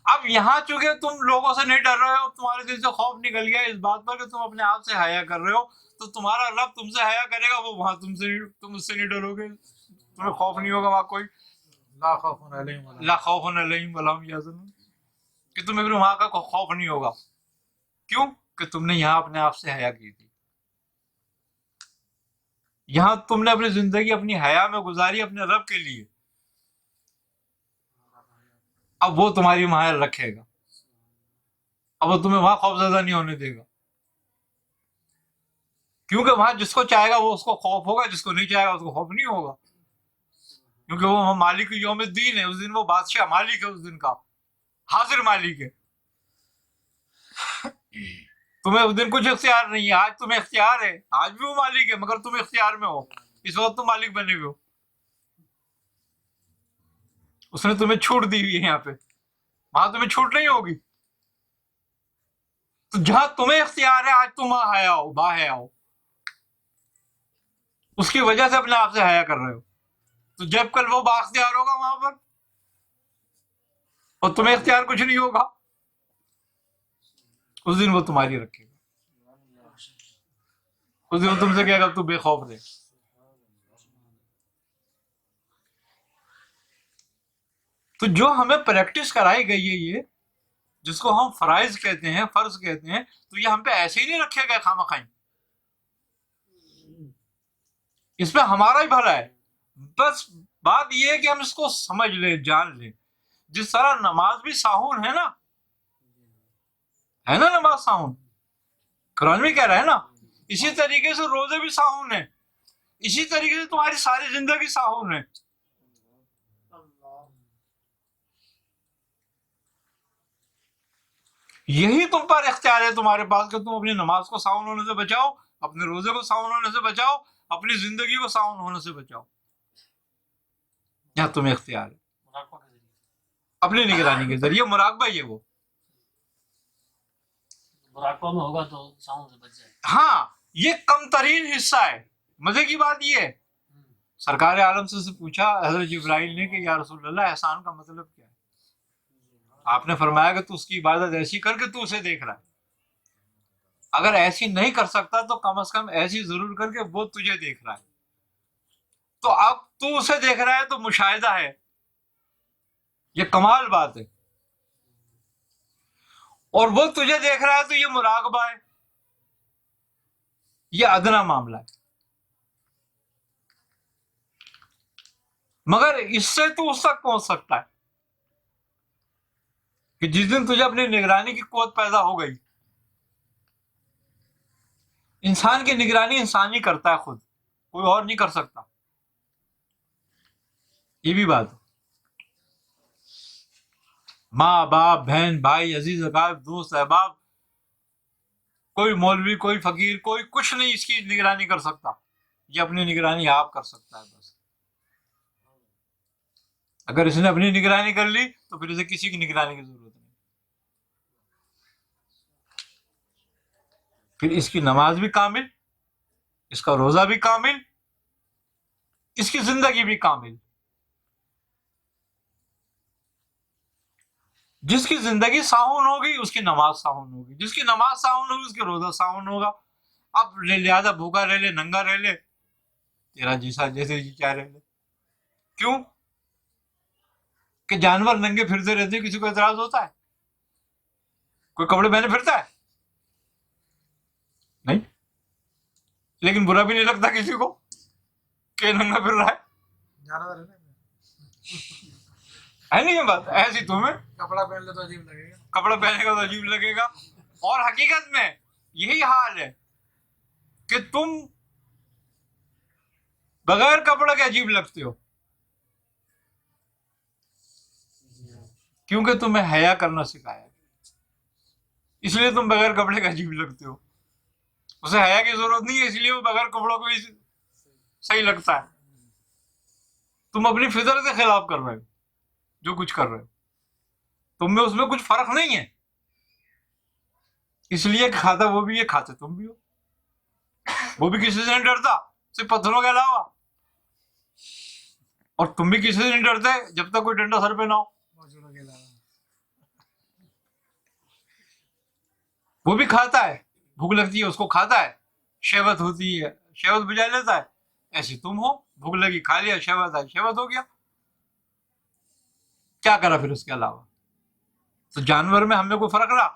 اب یہاں چونکہ تم لوگوں سے نہیں ڈر رہے ہو، تمہارے دل سے خوف نکل گیا اس بات پر کہ تم اپنے آپ سے حیا کر رہے ہو، تو تمہارا رب تم سے حیا کرے گا، وہ وہاں تم اس سے نہیں ڈرو گے، تمہیں خوف نہیں ہوگا وہاں کوئی. لا خوف علیہم ولا لا خوف علیہم ولا هم یحزنون، کہ تمہیں پھر وہاں کا خوف نہیں ہوگا. کیوں؟ کہ تم نے یہاں اپنے آپ سے حیا کی تھی، یہاں تم نے اپنی زندگی اپنی حیا میں گزاری اپنے رب کے لیے. اب وہ تمہاری وہاں رکھے گا، اب وہ تمہیں وہاں خوف زدہ نہیں ہونے دے گا، کیونکہ وہاں جس کو چاہے گا وہ اس کو خوف ہوگا، جس کو نہیں چاہے گا اس کو خوف نہیں ہوگا، کیونکہ وہ مالک یوم الدین ہے. اس دن وہ بادشاہ مالک ہے، اس دن کا حاضر مالک ہے. تمہیں اس دن کچھ اختیار نہیں ہے، آج تمہیں اختیار ہے، آج بھی وہ مالک ہے مگر تم اختیار میں ہو، اس وقت تم مالک بنے ہوئے ہو. اس نے تمہیں چھوٹ دی ہوئی ہے یہاں پہ، وہاں تمہیں چھوٹ نہیں ہوگی. تو جہاں تمہیں اختیار ہے آج تم وہاں حیا ہو، با حیا ہو، اس کی وجہ سے اپنے آپ سے حیا کر رہے ہو. تو جب کل وہ با اختیار ہوگا وہاں پر اور تمہیں اختیار کچھ نہیں ہوگا، اس دن وہ تمہاری رکھے گا، اس دن وہ تم سے کہے گا تو بے خوف رہے. تو جو ہمیں پریکٹس کرائی گئی ہے، یہ جس کو ہم فرائض کہتے ہیں، فرض کہتے ہیں، تو یہ ہم پہ ایسے ہی نہیں رکھے گئے خامخواہ. اس میں ہمارا ہی بھلا ہے. بس بات یہ ہے کہ ہم اس کو سمجھ لیں، جان لیں. جس طرح نماز بھی ساہون ہے نا نماز ساہون، قرآن بھی کہہ رہا ہے نا، اسی طریقے سے روزے بھی ساہون ہیں، اسی طریقے سے تمہاری ساری زندگی ساہون ہے. یہی تم پر اختیار ہے تمہارے پاس کہ تم اپنی نماز کو ساؤن ہونے سے بچاؤ، اپنے روزے کو ساؤن ہونے سے بچاؤ، اپنی زندگی کو ساؤن ہونے سے بچاؤ. یہاں تمہیں اختیار ہے مراقبہ کے ذریعے، اپنی نگرانی کے ذریعے. مراقبہ ہی ہے وہ. مراقبہ میں ہوگا تو ساؤنڈ سے بچ جائے. ہاں، یہ کم ترین حصہ ہے. مزے کی بات یہ ہے، سرکار عالم سے پوچھا حضرت جبرائیل نے کہ یا رسول اللہ احسان کا مطلب کیا ہے؟ آپ نے فرمایا کہ تو اس کی عبادت ایسی کر کے تو اسے دیکھ رہا ہے. اگر ایسی نہیں کر سکتا تو کم از کم ایسی ضرور کر کے وہ تجھے دیکھ رہا ہے. تو اب تو اسے دیکھ رہا ہے تو مشاہدہ ہے، یہ کمال بات ہے. اور وہ تجھے دیکھ رہا ہے تو یہ مراقبہ ہے، یہ ادنا معاملہ ہے. مگر اس سے تو اس تک پہنچ سکتا ہے کہ جس دن تجھے اپنی نگرانی کی قوت پیدا ہو گئی. انسان کی نگرانی انسان ہی کرتا ہے خود، کوئی اور نہیں کر سکتا. یہ بھی بات ہے. ماں باپ، بہن بھائی، عزیز اقارب، دوست احباب، کوئی مولوی، کوئی فقیر، کوئی کچھ نہیں اس کی نگرانی کر سکتا. یہ اپنی نگرانی آپ کر سکتا ہے بس. اگر اس نے اپنی نگرانی کر لی تو پھر اسے کسی کی نگرانی کی ضرورت نہیں. پھر اس کی نماز بھی کامل، اس کا روزہ بھی کامل، اس کی زندگی بھی کامل. جس کی زندگی ساہون ہوگی اس کی نماز ساہون ہوگی، جس کی نماز ساہون ہوگی اس کی روزہ ساہون ہوگا. اب لہذا بھوکا رہ لے، ننگا رہ لے، تیرا جیسا جیسے جی کیا رہ لے. کیوں کہ جانور ننگے پھرتے رہتے ہیں، کسی کو اعتراض ہوتا ہے؟ کوئی کپڑے پہنے پھرتا ہے؟ نہیں. لیکن برا بھی نہیں لگتا کسی کو کہ ننگا پھر رہا ہے. جانور ہے نا، ہے نہیں یہ بات؟ ایسی تمہیں کپڑا پہن لے تو عجیب لگے گا. کپڑا پہنے کا تو عجیب لگے گا. اور حقیقت میں یہی حال ہے کہ تم بغیر کپڑے کے عجیب لگتے ہو، کیونکہ تمہیں حیا کرنا سکھایا، اس لیے تم بغیر کپڑے کے عجیب لگتے ہو. اسے حیا کی ضرورت نہیں ہے، اس لیے وہ بغیر کپڑوں کو بھی صحیح لگتا ہے. تم اپنی فطرت کے خلاف کر رہے ہو جو کچھ کر رہے ہو، تم میں اس میں کچھ فرق نہیں ہے، اس لیے کھاتا وہ بھی ہے، کھاتے تم بھی ہو. وہ بھی کسی سے نہیں ڈرتا صرف پتھروں کے علاوہ، اور تم بھی کسی سے نہیں ڈرتے جب تک کوئی ڈنڈا سر پہ نہ ہو. موجودوں کے علاوہ وہ بھی کھاتا ہے، بھوک لگتی ہے اس کو کھاتا ہے، شہوت ہوتی ہے شہوت بجا لیتا ہے. ایسی تم ہو، بھوک لگی کھا لیا، شہوت آئی شہوت ہو گیا، کیا کرا پھر اس کے علاوہ. تو جانور میں ہم نے کوئی فرق رہا؟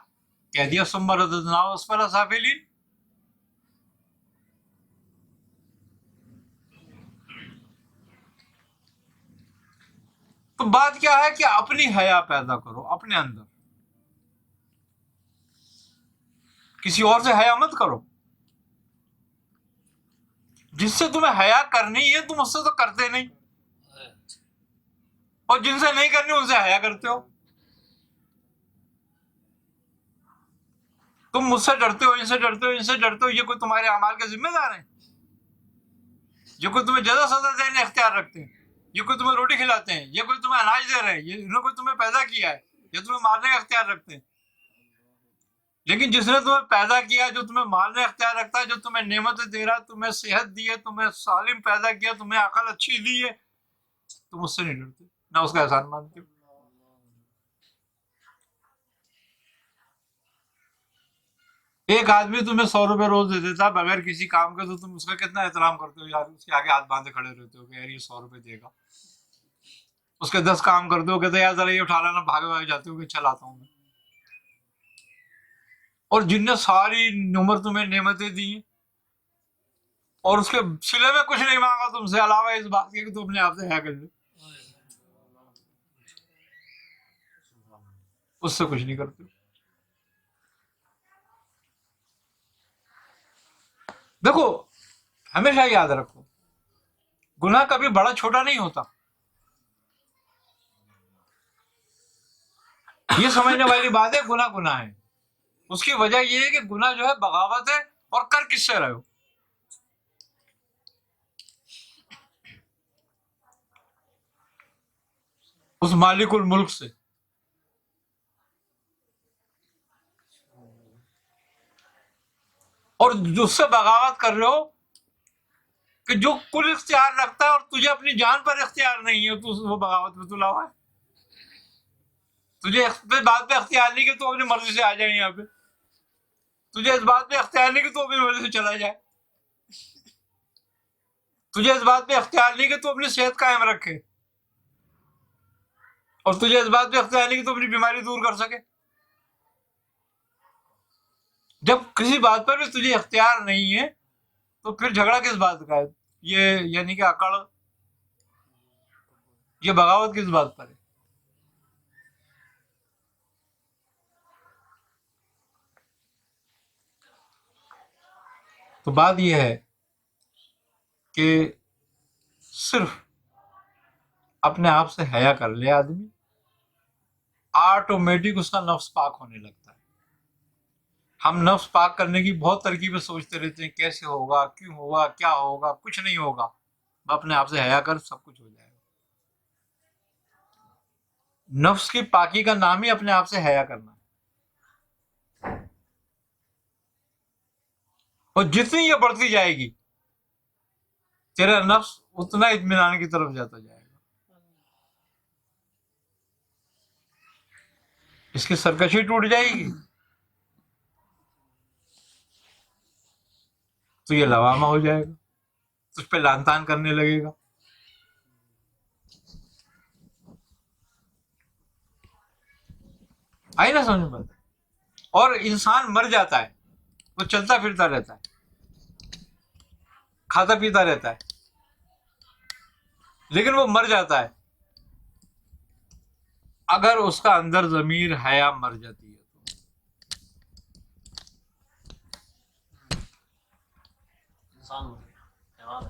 کہہ دیا ثم رددناہ اسفل سافلین. تو بات کیا ہے کہ اپنی حیا پیدا کرو اپنے اندر، کسی اور سے حیا مت کرو. جس سے تمہیں حیا کرنی ہے تم اس سے تو کرتے نہیں، اور جن سے نہیں کرنی ان سے حیا کرتے ہو. تم مجھ سے ڈرتے ہو، ان سے ڈرتے ہو، ان سے ڈرتے ہو، یہ کوئی تمہارے اعمال کے ذمہ دار ہیں؟ یہ کوئی تمہیں جزا سزا دینے اختیار رکھتے ہیں؟ یہ کوئی تمہیں روٹی کھلاتے ہیں؟ یہ کوئی تمہیں اناج دے رہے ہیں؟ یہ انہوں کوئی تمہیں پیدا کیا ہے؟ یہ تمہیں مارنے کا اختیار رکھتے ہیں؟ لیکن جس نے تمہیں پیدا کیا، جو تمہیں مارنے کا اختیار رکھتا ہے، جو تمہیں نعمتیں دے رہا ہے، تمہیں صحت دی ہے، تمہیں سالم پیدا کیا، تمہیں عقل اچھی دی ہے، تم اس سے نہیں ڈرتے نہ اس کا احسان مانتے ہو. ایک آدمی تمہیں 100 روپے روز دے دیتا بغیر کسی کام کے، تو تم اس کا کتنا احترام کرتے ہو یار، اس کے آگے ہاتھ باندھے کھڑے رہتے ہو کہ یار یہ 100 روپے دے گا. اس کے 10 کام کرتے ہو، کہتے یار ذرا یہ اٹھا لانا، بھاگے بھاگے جاتے ہو کہ چلاتا ہوں میں. اور جن نے ساری عمر تمہیں نعمتیں دی ہیں اور اس کے سلے میں کچھ نہیں مانگا تم سے علاوہ اس بات کے کہ تم اپنے آپ سے حیا کر لے، اس سے کچھ نہیں کرتے. دیکھو ہمیشہ یاد رکھو، گناہ کبھی بڑا چھوٹا نہیں ہوتا. یہ سمجھنے والی بات ہے گناہ گناہ ہے. اس کی وجہ یہ ہے کہ گناہ جو ہے بغاوت ہے، اور کر کس سے رہے ہو؟ اس مالک الملک سے. اور جس سے بغاوت کر رہے ہو کہ جو کل اختیار رکھتا ہے اور تجھے اپنی جان پر اختیار نہیں ہے، تو وہ بغاوت میں تلا ہوا ہے. تجھے اس بات پہ اختیار نہیں کہ تو اپنی مرضی سے آ جائے یہاں پہ، تجھے اس بات پہ اختیار نہیں کہ تو اپنی مرضی سے چلا جائے، تجھے اس بات پہ اختیار نہیں کہ تو اپنی صحت قائم رکھے، اور تجھے اس بات پہ اختیار نہیں کہ تو اپنی بیماری دور کر سکے. جب کسی بات پر بھی تجھے اختیار نہیں ہے تو پھر جھگڑا کس بات کا ہے؟ یہ یعنی کہ اکڑ، یہ بغاوت کس بات پر ہے؟ تو بات یہ ہے کہ صرف اپنے آپ سے حیا کر لے آدمی، آٹومیٹک اس کا نفس پاک ہونے لگتا ہے. ہم نفس پاک کرنے کی بہت ترکیبیں سوچتے رہتے ہیں، کیسے ہوگا، کیوں ہوگا، کیا ہوگا. کچھ نہیں ہوگا، اپنے آپ سے حیا کر، سب کچھ ہو جائے گا. نفس کی پاکی کا نام ہی اپنے آپ سے حیا کرنا ہے. اور جتنی یہ بڑھتی جائے گی تیرا نفس اتنا اطمینان کی طرف جاتا جائے گا. اس کی سرکشی ٹوٹ جائے گی تو یہ لوامہ ہو جائے گا، تجھ پہ لان تان کرنے لگے گا. آئی نا سمجھ میں؟ اور انسان مر جاتا ہے، وہ چلتا پھرتا رہتا ہے، کھاتا پیتا رہتا ہے، لیکن وہ مر جاتا ہے اگر اس کا اندر ضمیر حیا مر جاتی ہے تو. انسان ہو گیا، حیوان ہے.